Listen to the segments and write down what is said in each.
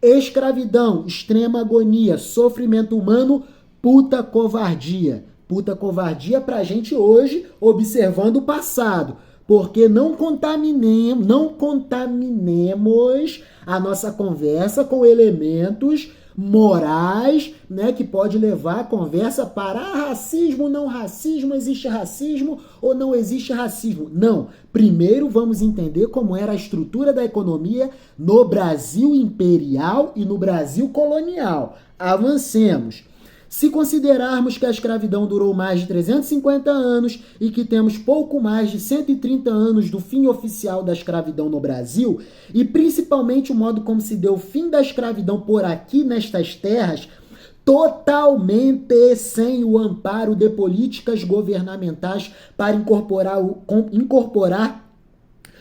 Escravidão, extrema agonia, sofrimento humano, puta covardia. Puta covardia pra gente hoje, observando o passado. Porque não contaminemos a nossa conversa com elementos morais, né, que pode levar a conversa para racismo, não racismo, existe racismo ou não existe racismo. Não. Primeiro vamos entender como era a estrutura da economia no Brasil imperial e no Brasil colonial. Avancemos. Se considerarmos que a escravidão durou mais de 350 anos e que temos pouco mais de 130 anos do fim oficial da escravidão no Brasil, e principalmente o modo como se deu o fim da escravidão por aqui nestas terras, totalmente sem o amparo de políticas governamentais para incorporar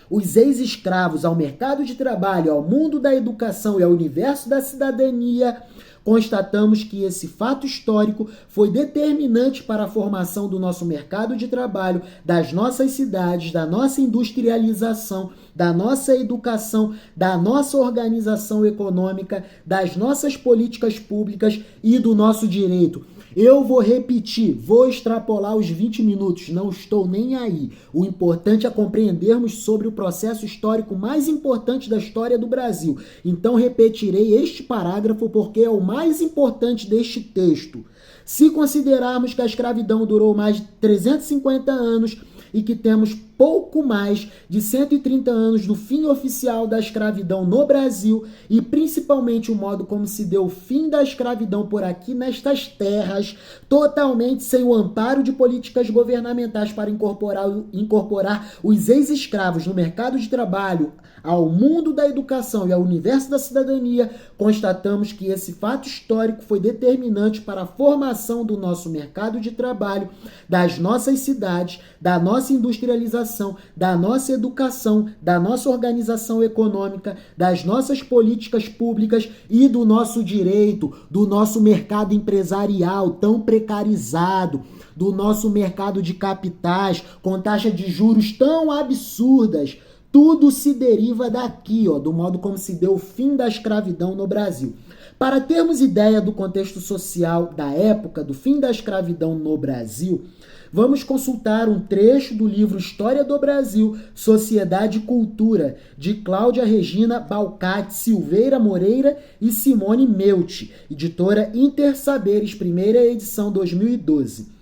os ex-escravos ao mercado de trabalho, ao mundo da educação e ao universo da cidadania, constatamos que esse fato histórico foi determinante para a formação do nosso mercado de trabalho, das nossas cidades, da nossa industrialização, da nossa educação, da nossa organização econômica, das nossas políticas públicas e do nosso direito. Eu vou repetir, vou extrapolar os 20 minutos, não estou nem aí. O importante é compreendermos sobre o processo histórico mais importante da história do Brasil. Então repetirei este parágrafo porque é o mais importante deste texto. Se considerarmos que a escravidão durou mais de 350 anos e que temos pouco mais de 130 anos do fim oficial da escravidão no Brasil e principalmente o modo como se deu o fim da escravidão por aqui nestas terras, totalmente sem o amparo de políticas governamentais para incorporar os ex-escravos no mercado de trabalho, ao mundo da educação e ao universo da cidadania, constatamos que esse fato histórico foi determinante para a formação do nosso mercado de trabalho, das nossas cidades, da nossa industrialização, da nossa educação, da nossa organização econômica, das nossas políticas públicas e do nosso direito, do nosso mercado empresarial tão precarizado, do nosso mercado de capitais com taxas de juros tão absurdas. Tudo se deriva daqui, do modo como se deu o fim da escravidão no Brasil. Para termos ideia do contexto social da época do fim da escravidão no Brasil, vamos consultar um trecho do livro História do Brasil, Sociedade e Cultura, de Cláudia Regina Balcati Silveira Moreira e Simone Meucci, editora Intersaberes, primeira edição 2012.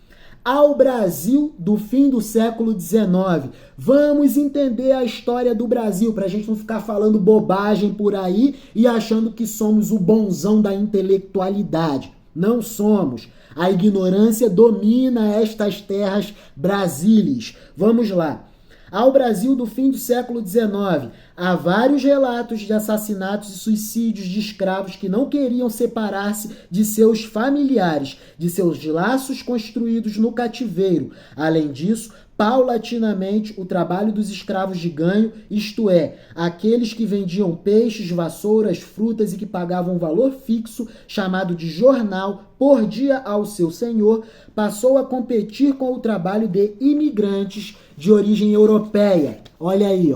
Ao Brasil do fim do século XIX. Vamos entender a história do Brasil, para a gente não ficar falando bobagem por aí e achando que somos o bonzão da intelectualidade. Não somos. A ignorância domina estas terras brasileiras. Vamos lá. Ao Brasil do fim do século XIX, há vários relatos de assassinatos e suicídios de escravos que não queriam separar-se de seus familiares, de seus laços construídos no cativeiro. Além disso, paulatinamente, o trabalho dos escravos de ganho, isto é, aqueles que vendiam peixes, vassouras, frutas e que pagavam um valor fixo, chamado de jornal, por dia ao seu senhor, passou a competir com o trabalho de imigrantes de origem europeia. Olha aí,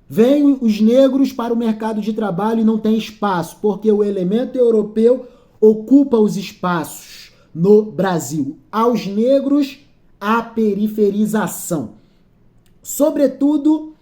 Vêm os negros para o mercado de trabalho e não tem espaço, porque o elemento europeu ocupa os espaços no Brasil. Aos negros, a periferização. Sobretudo,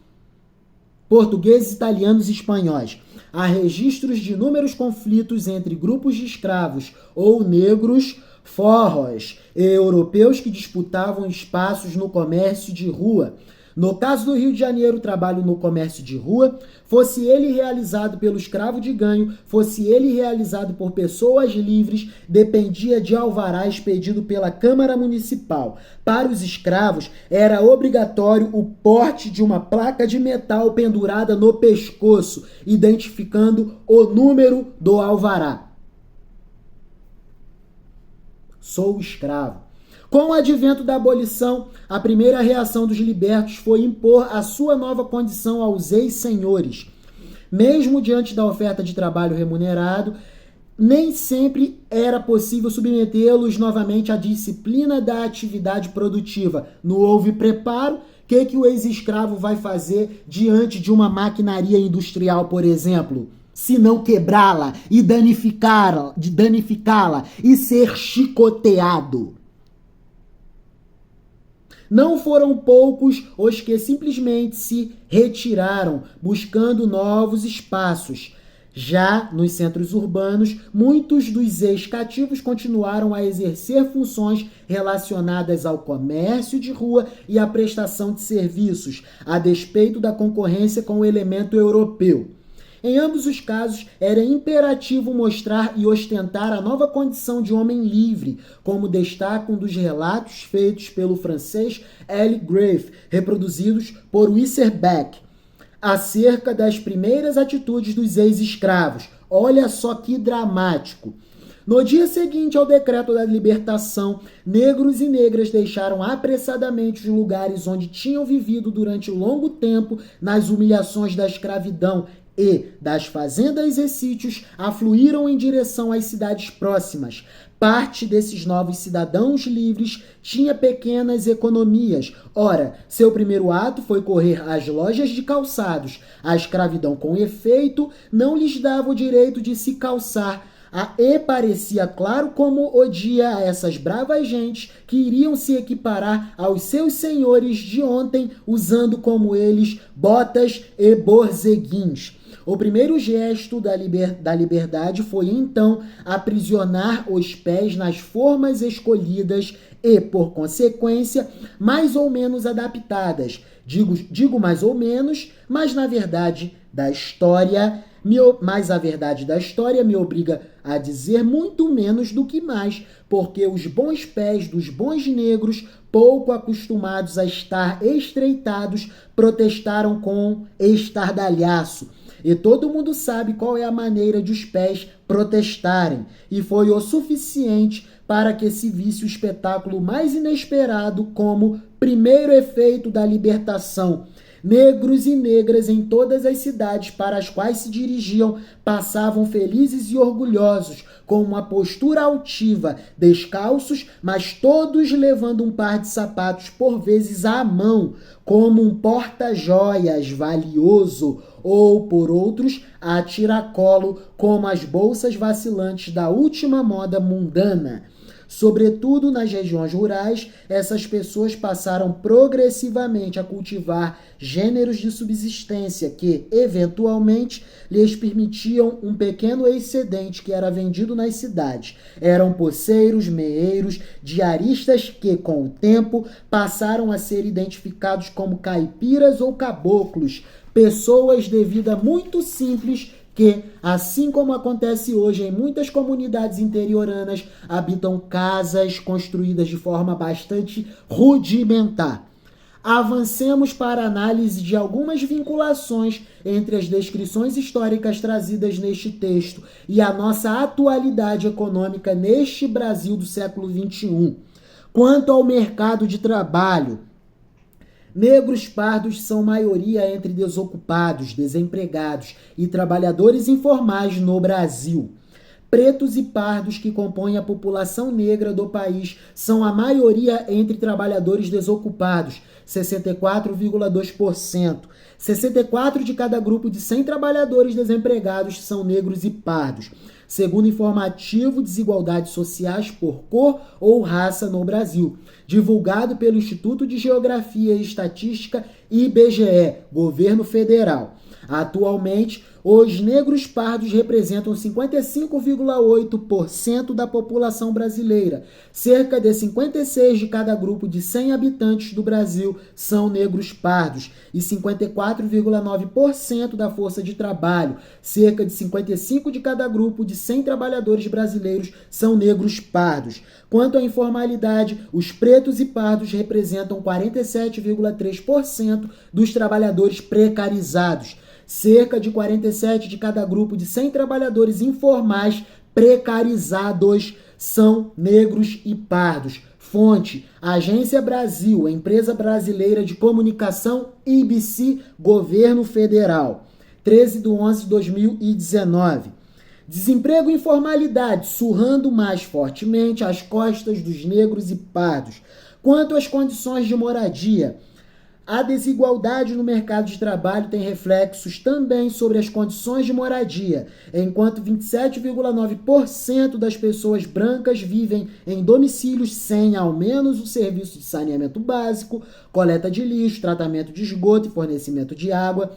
portugueses, italianos e espanhóis. Há registros de inúmeros conflitos entre grupos de escravos ou negros, forros e europeus que disputavam espaços no comércio de rua. No caso do Rio de Janeiro, o trabalho no comércio de rua, fosse ele realizado pelo escravo de ganho, fosse ele realizado por pessoas livres, dependia de alvará expedido pela Câmara Municipal. Para os escravos, era obrigatório o porte de uma placa de metal pendurada no pescoço, identificando o número do alvará. Sou escravo. Com o advento da abolição, a primeira reação dos libertos foi impor a sua nova condição aos ex-senhores. Mesmo diante da oferta de trabalho remunerado, nem sempre era possível submetê-los novamente à disciplina da atividade produtiva. Não houve preparo. O que o ex-escravo vai fazer diante de uma maquinaria industrial, por exemplo? se não quebrá-la e danificá-la e ser chicoteado. Não foram poucos os que simplesmente se retiraram, buscando novos espaços. Já nos centros urbanos, muitos dos ex-cativos continuaram a exercer funções relacionadas ao comércio de rua e à prestação de serviços, a despeito da concorrência com o elemento europeu. Em ambos os casos, era imperativo mostrar e ostentar a nova condição de homem livre, como destaca um dos relatos feitos pelo francês L. Graff, reproduzidos por Wisserbeck, acerca das primeiras atitudes dos ex-escravos. Olha só que dramático. No dia seguinte ao decreto da libertação, negros e negras deixaram apressadamente os lugares onde tinham vivido durante longo tempo nas humilhações da escravidão e, das fazendas e sítios, afluíram em direção às cidades próximas. Parte desses novos cidadãos livres tinha pequenas economias. Ora, seu primeiro ato foi correr às lojas de calçados. A escravidão, com efeito, não lhes dava o direito de se calçar. E parecia claro como odia a essas bravas gentes que iriam se equiparar aos seus senhores de ontem, usando como eles botas e borzeguins. O primeiro gesto da liberdade foi, então, aprisionar os pés nas formas escolhidas e, por consequência, mais ou menos adaptadas. Digo mais ou menos, mas na verdade da história... Mas a verdade da história me obriga a dizer muito menos do que mais, porque os bons pés dos bons negros, pouco acostumados a estar estreitados, protestaram com estardalhaço. E todo mundo sabe qual é a maneira de os pés protestarem. E foi o suficiente para que se visse o espetáculo mais inesperado como primeiro efeito da libertação. Negros e negras em todas as cidades para as quais se dirigiam passavam felizes e orgulhosos, com uma postura altiva, descalços, mas todos levando um par de sapatos por vezes à mão, como um porta-joias valioso, ou, por outros, a tiracolo, como as bolsas vacilantes da última moda mundana. Sobretudo nas regiões rurais, essas pessoas passaram progressivamente a cultivar gêneros de subsistência que, eventualmente, lhes permitiam um pequeno excedente que era vendido nas cidades. Eram poceiros, meeiros, diaristas que, com o tempo, passaram a ser identificados como caipiras ou caboclos, pessoas de vida muito simples que, assim como acontece hoje em muitas comunidades interioranas, habitam casas construídas de forma bastante rudimentar. Avancemos para a análise de algumas vinculações entre as descrições históricas trazidas neste texto e a nossa atualidade econômica neste Brasil do século XXI. Quanto ao mercado de trabalho, negros pardos são maioria entre desocupados, desempregados e trabalhadores informais no Brasil. Pretos e pardos, que compõem a população negra do país, são a maioria entre trabalhadores desocupados, 64,2%. 64 de cada grupo de 100 trabalhadores desempregados são negros e pardos. Segundo informativo Desigualdades Sociais por Cor ou Raça no Brasil, divulgado pelo Instituto de Geografia e Estatística IBGE, Governo Federal. Atualmente, os negros pardos representam 55,8% da população brasileira. Cerca de 56 de cada grupo de 100 habitantes do Brasil são negros pardos e 54,9% da força de trabalho. Cerca de 55 de cada grupo de 100 trabalhadores brasileiros são negros pardos. Quanto à informalidade, os pretos e pardos representam 47,3% dos trabalhadores precarizados. Cerca de 47 de cada grupo de 100 trabalhadores informais precarizados são negros e pardos. Fonte: Agência Brasil, empresa brasileira de comunicação, IBC, Governo Federal. 13/11/2019. Desemprego e informalidade surrando mais fortemente as costas dos negros e pardos. Quanto às condições de moradia, A desigualdade no mercado de trabalho tem reflexos também sobre as condições de moradia, enquanto 27,9% das pessoas brancas vivem em domicílios sem ao menos o serviço de saneamento básico, coleta de lixo, tratamento de esgoto e fornecimento de água.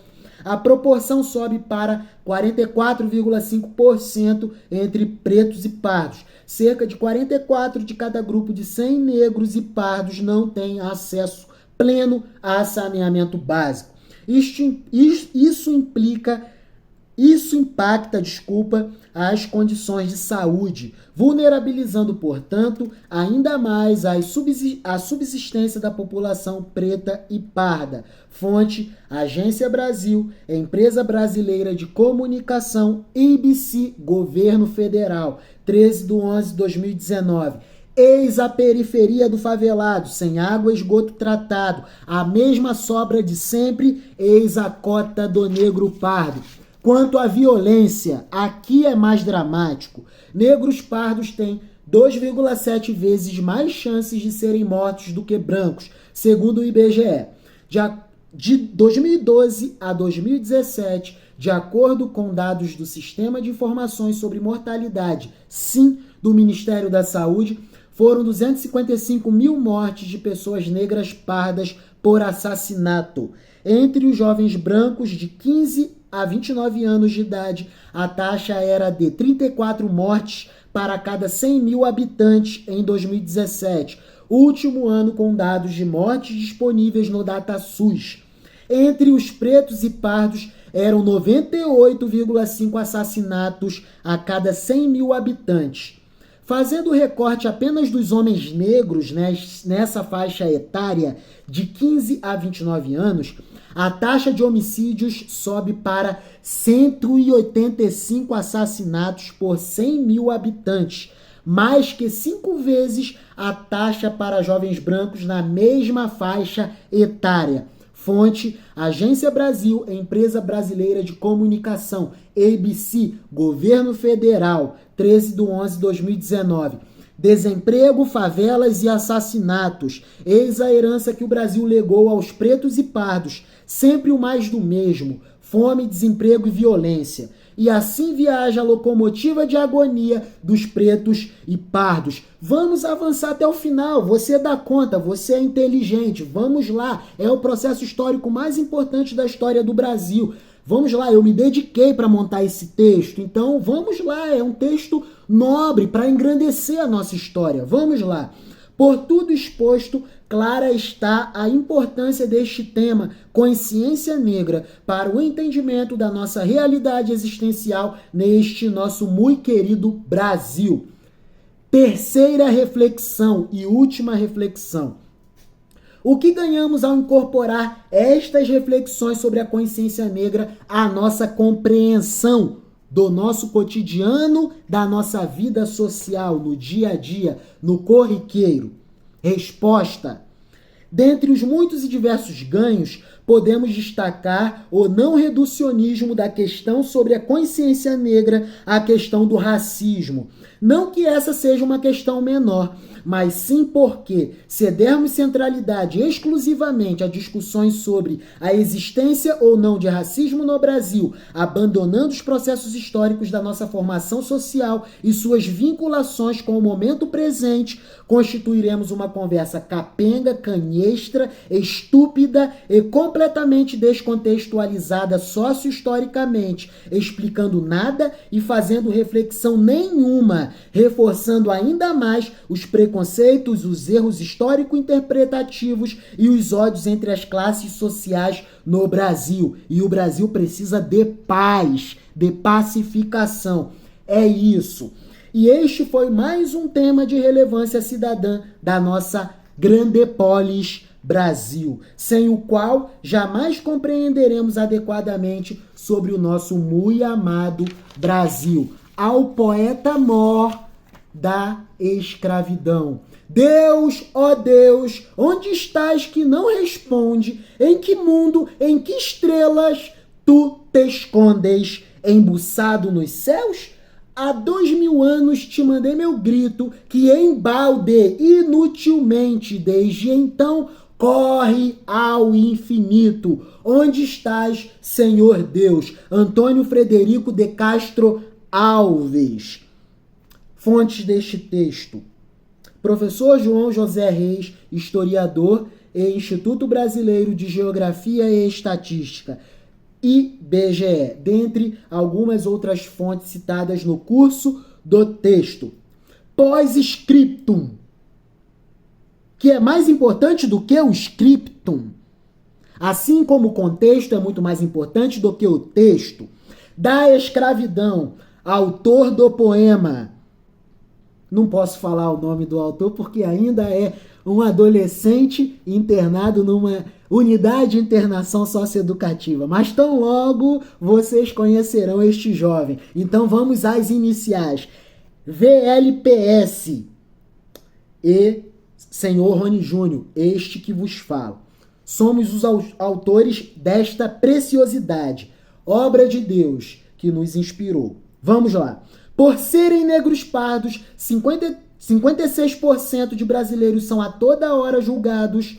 A proporção sobe para 44,5% entre pretos e pardos. Cerca de 44 de cada grupo de 100 negros e pardos não têm acesso pleno a saneamento básico. Isso impacta, as condições de saúde, vulnerabilizando, portanto, ainda mais a subsistência da população preta e parda. Fonte: Agência Brasil, Empresa Brasileira de Comunicação, IBC, Governo Federal, 13/11/2019. Eis a periferia do favelado, sem água e esgoto tratado, a mesma sobra de sempre, eis a cota do negro pardo. Quanto à violência, aqui é mais dramático. Negros pardos têm 2,7 vezes mais chances de serem mortos do que brancos, segundo o IBGE. De 2012 a 2017, de acordo com dados do Sistema de Informações sobre Mortalidade, SIM, do Ministério da Saúde, foram 255 mil mortes de pessoas negras pardas por assassinato. Entre os jovens brancos de 15 a 29 anos de idade, a taxa era de 34 mortes para cada 100 mil habitantes em 2017, último ano com dados de mortes disponíveis no DataSUS. Entre os pretos e pardos, eram 98,5 assassinatos a cada 100 mil habitantes. Fazendo o recorte apenas dos homens negros, nessa faixa etária de 15 a 29 anos, a taxa de homicídios sobe para 185 assassinatos por 100 mil habitantes, mais que 5 vezes a taxa para jovens brancos na mesma faixa etária. Fonte: Agência Brasil, Empresa Brasileira de Comunicação, ABC, Governo Federal, 13/11/2019. Desemprego, favelas e assassinatos. Eis a herança que o Brasil legou aos pretos e pardos, sempre o mais do mesmo: fome, desemprego e violência. E assim viaja a locomotiva de agonia dos pretos e pardos. Vamos avançar até o final, você dá conta, você é inteligente, vamos lá, é o processo histórico mais importante da história do Brasil. Vamos lá, eu me dediquei para montar esse texto, então vamos lá, é um texto nobre para engrandecer a nossa história, vamos lá. Por tudo exposto, clara está a importância deste tema, consciência negra, para o entendimento da nossa realidade existencial neste nosso muito querido Brasil. Terceira reflexão e última reflexão. O que ganhamos ao incorporar estas reflexões sobre a consciência negra à nossa compreensão do nosso cotidiano, da nossa vida social, no dia a dia, no corriqueiro? Resposta: dentre os muitos e diversos ganhos, podemos destacar o não reducionismo da questão sobre a consciência negra à questão do racismo. Não que essa seja uma questão menor, mas sim porque, se dermos centralidade exclusivamente a discussões sobre a existência ou não de racismo no Brasil, abandonando os processos históricos da nossa formação social e suas vinculações com o momento presente, constituiremos uma conversa capenga, canhestra, estúpida e completamente descontextualizada socio-historicamente, explicando nada e fazendo reflexão nenhuma, reforçando ainda mais os preconceitos, os erros histórico-interpretativos e os ódios entre as classes sociais no Brasil. E o Brasil precisa de paz, de pacificação. É isso. E este foi mais um tema de relevância cidadã da nossa grande polis Brasil, sem o qual jamais compreenderemos adequadamente sobre o nosso muito amado Brasil. Ao poeta mor da escravidão: Deus, ó Deus, onde estás que não responde? Em que mundo, em que estrelas tu te escondes? Embuçado nos céus? Há 2000 anos te mandei meu grito, que embalde inutilmente. Desde então corre ao infinito. Onde estás, Senhor Deus? Antônio Frederico de Castro Alves. Fontes deste texto: professor João José Reis, historiador e Instituto Brasileiro de Geografia e Estatística, IBGE, dentre algumas outras fontes citadas no curso do texto. Pós-scriptum, que é mais importante do que o scriptum. Assim como o contexto é muito mais importante do que o texto. Da escravidão, autor do poema. Não posso falar o nome do autor porque ainda é um adolescente internado numa unidade de internação socioeducativa. Mas tão logo vocês conhecerão este jovem. Então vamos às iniciais. VLPS e Senhor Rony Júnior, este que vos falo. Somos os autores desta preciosidade, obra de Deus que nos inspirou. Vamos lá. Por serem negros pardos, 56% de brasileiros são a toda hora julgados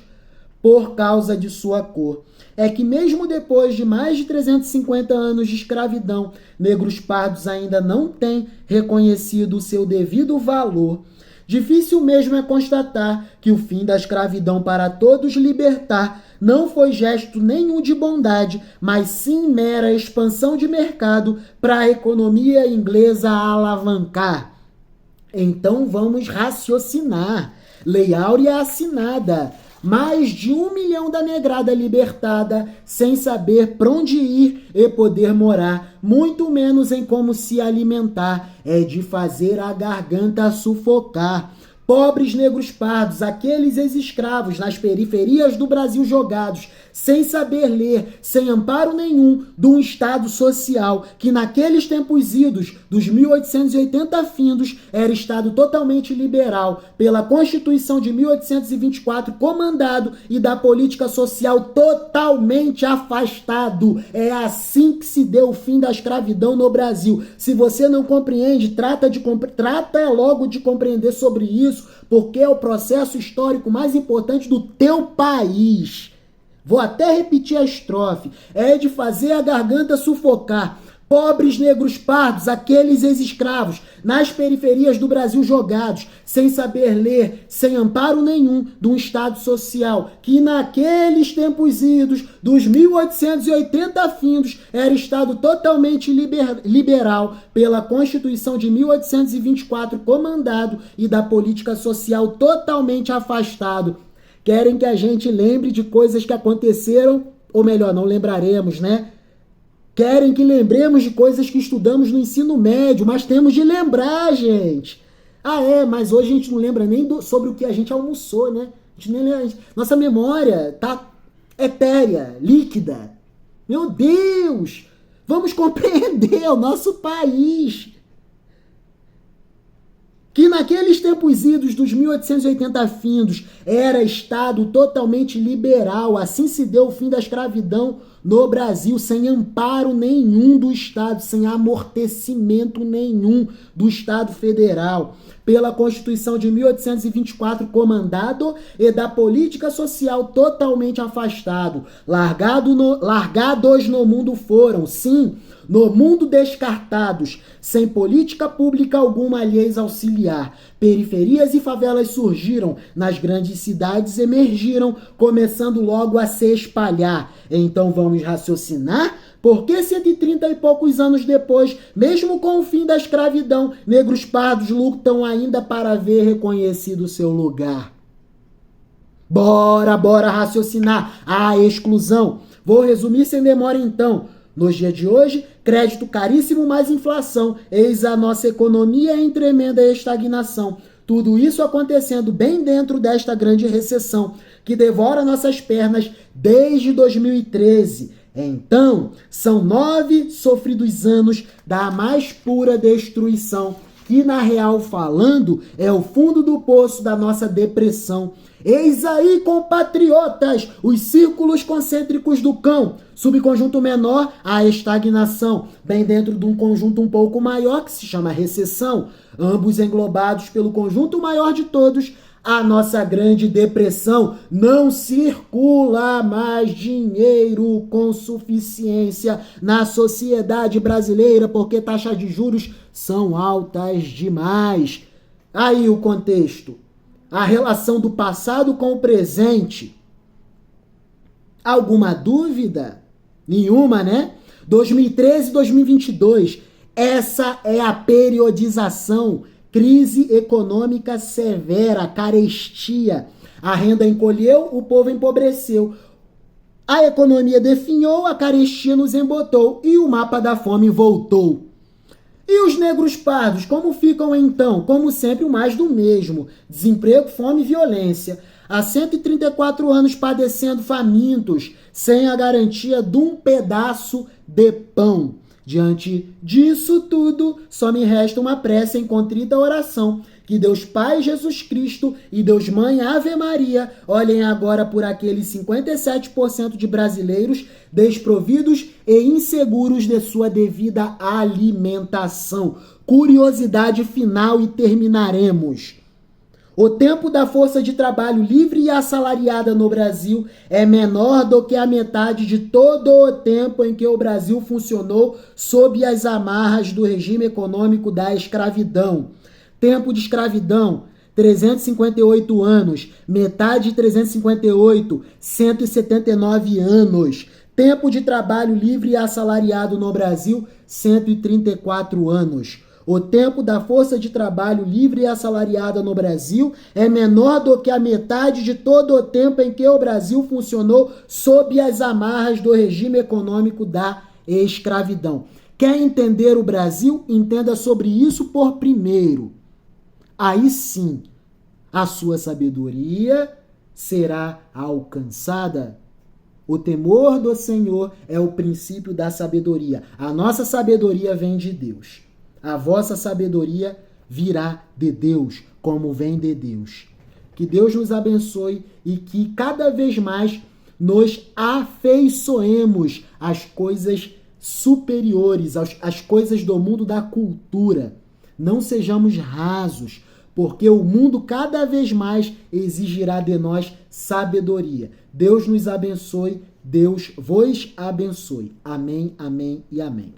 por causa de sua cor. É que mesmo depois de mais de 350 anos de escravidão, negros pardos ainda não têm reconhecido o seu devido valor. Difícil mesmo é constatar que o fim da escravidão para todos libertar não foi gesto nenhum de bondade, mas sim mera expansão de mercado para a economia inglesa alavancar. Então vamos raciocinar. Lei Áurea assinada. Mais de 1 milhão da negrada libertada, sem saber para onde ir e poder morar, muito menos em como se alimentar, é de fazer a garganta sufocar. Pobres negros pardos, aqueles ex-escravos nas periferias do Brasil jogados, sem saber ler, sem amparo nenhum de um Estado social, que naqueles tempos idos, dos 1880 findos, era Estado totalmente liberal, pela Constituição de 1824 comandado e da política social totalmente afastado. É assim que se deu o fim da escravidão no Brasil. Se você não compreende, trata logo de compreender sobre isso, porque é o processo histórico mais importante do teu país. Vou até repetir a estrofe. É de fazer a garganta sufocar. Pobres negros pardos, aqueles ex-escravos, nas periferias do Brasil jogados, sem saber ler, sem amparo nenhum de um Estado social, que naqueles tempos idos, dos 1880 findos, era Estado totalmente liberal, pela Constituição de 1824 comandado e da política social totalmente afastado. Querem que a gente lembre de coisas que aconteceram, ou melhor, não lembraremos, né? Querem que lembremos de coisas que estudamos no ensino médio, mas temos de lembrar, gente. Mas hoje a gente não lembra nem sobre o que a gente almoçou, né? Nossa memória tá etérea, líquida. Meu Deus! Vamos compreender o nosso país. Que naqueles tempos idos dos 1880 findos era Estado totalmente liberal. Assim se deu o fim da escravidão no Brasil, sem amparo nenhum do Estado, sem amortecimento nenhum do Estado federal, pela Constituição de 1824 comandado e da política social totalmente afastado. Largados no mundo foram, sim, no mundo descartados, sem política pública alguma lhes auxiliar. Periferias e favelas surgiram, nas grandes cidades emergiram, começando logo a se espalhar. Então vamos raciocinar? Por que 130 e poucos anos depois, mesmo com o fim da escravidão, negros pardos lutam ainda para ver reconhecido seu lugar? Bora raciocinar a exclusão. Vou resumir sem demora então. Nos dias de hoje, crédito caríssimo mais inflação, eis a nossa economia em tremenda estagnação. Tudo isso acontecendo bem dentro desta grande recessão, que devora nossas pernas desde 2013. Então, são 9 sofridos anos da mais pura destruição, que na real falando é o fundo do poço da nossa depressão. Eis aí, compatriotas, os círculos concêntricos do cão. Subconjunto menor, a estagnação, bem dentro de um conjunto um pouco maior que se chama recessão, ambos englobados pelo conjunto maior de todos, a nossa grande depressão. Não circula mais dinheiro com suficiência na sociedade brasileira porque taxas de juros são altas demais. Aí o contexto, a relação do passado com o presente. Alguma dúvida? Nenhuma, né? 2013 e 2022, essa é a periodização. Crise econômica severa, carestia. A renda encolheu, o povo empobreceu. A economia definhou, a carestia nos embotou e o mapa da fome voltou. E os negros pardos, como ficam então? Como sempre, o mais do mesmo. Desemprego, fome e violência. Há 134 anos padecendo famintos, sem a garantia de um pedaço de pão. Diante disso tudo, só me resta uma prece em contrita oração. Que Deus Pai Jesus Cristo e Deus Mãe Ave Maria olhem agora por aqueles 57% de brasileiros desprovidos e inseguros de sua devida alimentação. Curiosidade final e terminaremos. O tempo da força de trabalho livre e assalariada no Brasil é menor do que a metade de todo o tempo em que o Brasil funcionou sob as amarras do regime econômico da escravidão. Tempo de escravidão, 358 anos. Metade de 358, 179 anos. Tempo de trabalho livre e assalariado no Brasil, 134 anos. O tempo da força de trabalho livre e assalariada no Brasil é menor do que a metade de todo o tempo em que o Brasil funcionou sob as amarras do regime econômico da escravidão. Quer entender o Brasil? Entenda sobre isso por primeiro. Aí sim, a sua sabedoria será alcançada. O temor do Senhor é o princípio da sabedoria. A nossa sabedoria vem de Deus. A vossa sabedoria virá de Deus, como vem de Deus. Que Deus nos abençoe e que cada vez mais nos afeiçoemos às coisas superiores, às coisas do mundo da cultura. Não sejamos rasos, porque o mundo cada vez mais exigirá de nós sabedoria. Deus nos abençoe, Deus vos abençoe. Amém, amém e amém.